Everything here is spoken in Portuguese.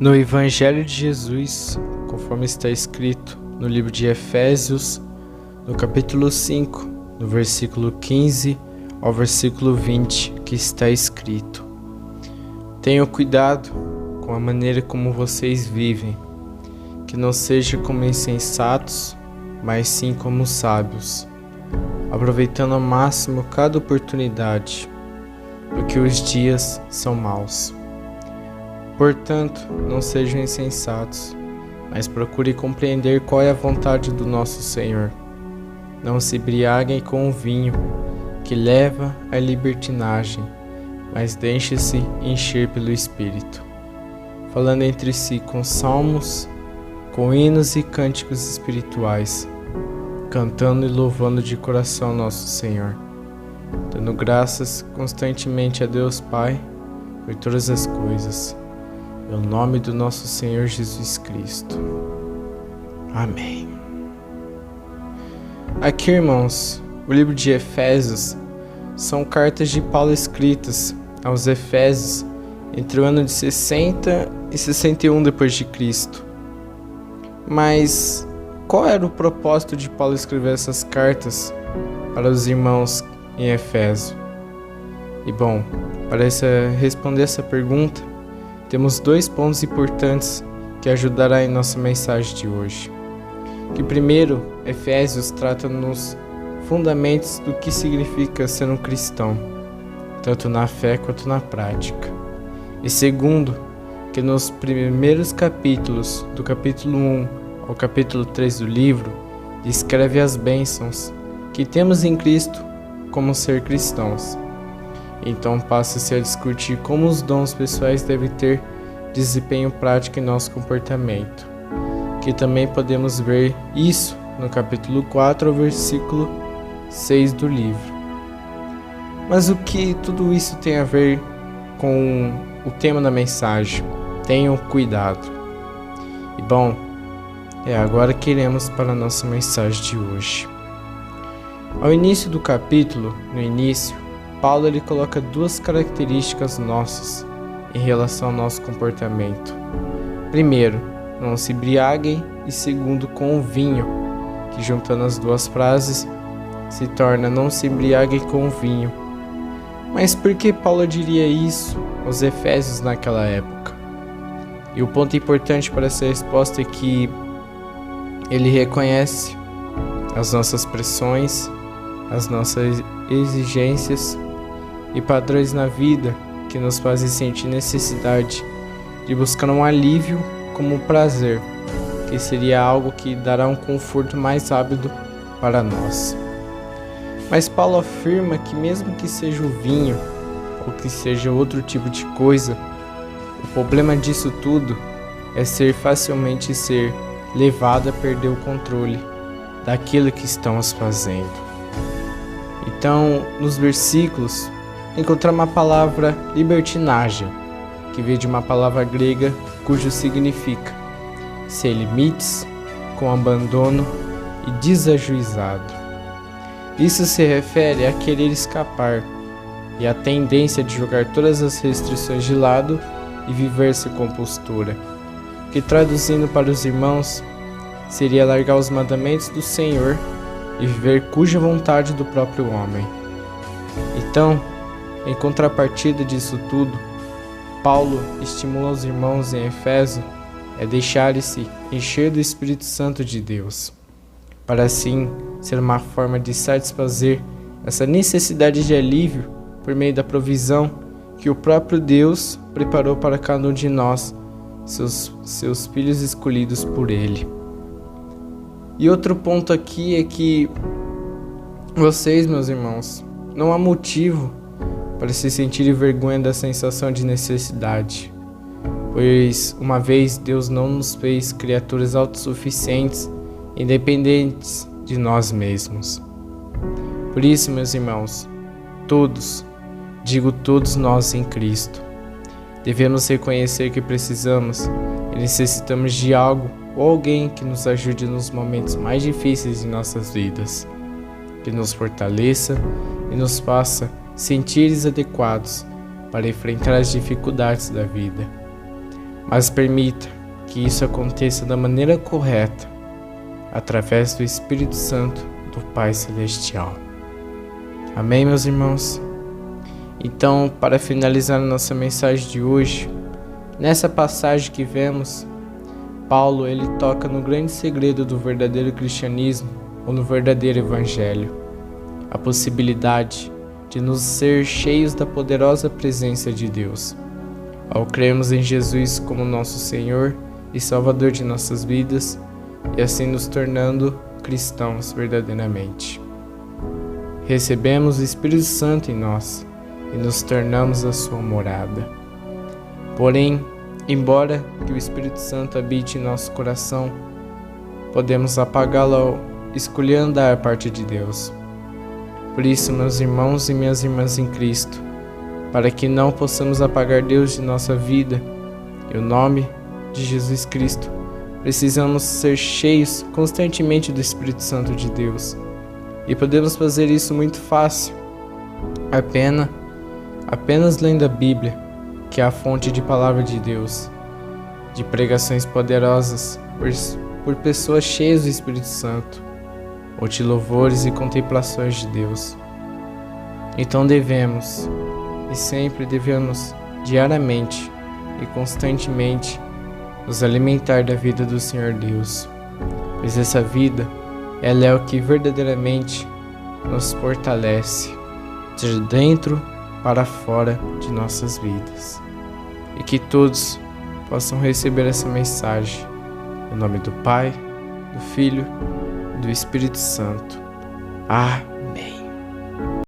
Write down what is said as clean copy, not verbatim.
No Evangelho de Jesus, conforme está escrito no livro de Efésios, no capítulo 5, no versículo 15 ao versículo 20, que está escrito: Tenham cuidado com a maneira como vocês vivem, que não seja como insensatos, mas sim como sábios, aproveitando ao máximo cada oportunidade, porque os dias são maus. Portanto, não sejam insensatos, mas procurem compreender qual é a vontade do nosso Senhor. Não se embriaguem com o vinho, que leva à libertinagem, mas deixem-se encher pelo Espírito, falando entre si com salmos, com hinos e cânticos espirituais, cantando e louvando de coração nosso Senhor, dando graças constantemente a Deus Pai por todas as coisas, em nome do nosso Senhor Jesus Cristo. Amém. Aqui, irmãos, o livro de Efésios são cartas de Paulo escritas aos Efésios entre o ano de 60 e 61 depois de Cristo. Mas qual era o propósito de Paulo escrever essas cartas para os irmãos em Efésio? E bom, para responder essa pergunta, temos dois pontos importantes que ajudará em nossa mensagem de hoje. Que primeiro, Efésios trata nos fundamentos do que significa ser um cristão, tanto na fé quanto na prática. E segundo, que nos primeiros capítulos, do capítulo 1 ao capítulo 3 do livro, descreve as bênçãos que temos em Cristo como ser cristãos. Então passa-se a discutir como os dons pessoais devem ter desempenho prático em nosso comportamento, que também podemos ver isso no capítulo 4 ao versículo 6 do livro. Mas o que tudo isso tem a ver com o tema da mensagem? Tenham cuidado. E bom, é agora que iremos para a nossa mensagem de hoje. Ao início do capítulo, Paulo ele coloca duas características nossas em relação ao nosso comportamento. Primeiro, não se embriaguem, e segundo, com o vinho, que juntando as duas frases se torna não se embriaguem com o vinho. Mas por que Paulo diria isso aos Efésios naquela época? E o ponto importante para essa resposta é que ele reconhece as nossas pressões, as nossas exigências e padrões na vida que nos fazem sentir necessidade de buscar um alívio como prazer, que seria algo que dará um conforto mais rápido para nós. Mas Paulo afirma que mesmo que seja o vinho ou que seja outro tipo de coisa, o problema disso tudo é facilmente ser levado a perder o controle daquilo que estamos fazendo. Então, nos versículos, encontramos a palavra libertinagem, que vem de uma palavra grega cujo significa sem limites, com abandono e desajuizado. Isso se refere a querer escapar e a tendência de jogar todas as restrições de lado e viver-se com postura, que traduzindo para os irmãos, seria largar os mandamentos do Senhor e viver cuja vontade do próprio homem. Então, em contrapartida disso tudo, Paulo estimula os irmãos em Efésio a deixarem-se encher do Espírito Santo de Deus, para assim ser uma forma de satisfazer essa necessidade de alívio por meio da provisão que o próprio Deus preparou para cada um de nós, seus filhos escolhidos por Ele. E outro ponto aqui é que vocês, meus irmãos, não há motivo para se sentirem vergonha da sensação de necessidade, pois uma vez Deus não nos fez criaturas autossuficientes, independentes de nós mesmos. Por isso, meus irmãos, todos nós em Cristo, devemos reconhecer que precisamos e necessitamos de algo ou alguém que nos ajude nos momentos mais difíceis de nossas vidas, que nos fortaleça e nos faça sentir adequados para enfrentar as dificuldades da vida. mas permita que isso aconteça da maneira correta, através do Espírito Santo do Pai Celestial. Amém, meus irmãos? Então, para finalizar a nossa mensagem de hoje, nessa passagem que vemos, Paulo ele toca no grande segredo do verdadeiro cristianismo ou no verdadeiro evangelho, a possibilidade de nos ser cheios da poderosa presença de Deus, ao crermos em Jesus como nosso Senhor e Salvador de nossas vidas e assim nos tornando cristãos verdadeiramente. Recebemos o Espírito Santo em nós e nos tornamos a sua morada. Porém, embora que o Espírito Santo habite em nosso coração, podemos apagá-lo ao escolher andar a parte de Deus. Por isso, meus irmãos e minhas irmãs em Cristo, para que não possamos apagar Deus de nossa vida, em nome de Jesus Cristo, precisamos ser cheios constantemente do Espírito Santo de Deus. E podemos fazer isso muito fácil, apenas lendo a Bíblia, que é a fonte de palavra de Deus, de pregações poderosas por pessoas cheias do Espírito Santo, ou de louvores e contemplações de Deus. Então sempre devemos, diariamente e constantemente, nos alimentar da vida do Senhor Deus, pois essa vida, ela é o que verdadeiramente nos fortalece, de dentro para fora de nossas vidas. E que todos possam receber essa mensagem, em nome do Pai, do Filho e do Espírito Santo.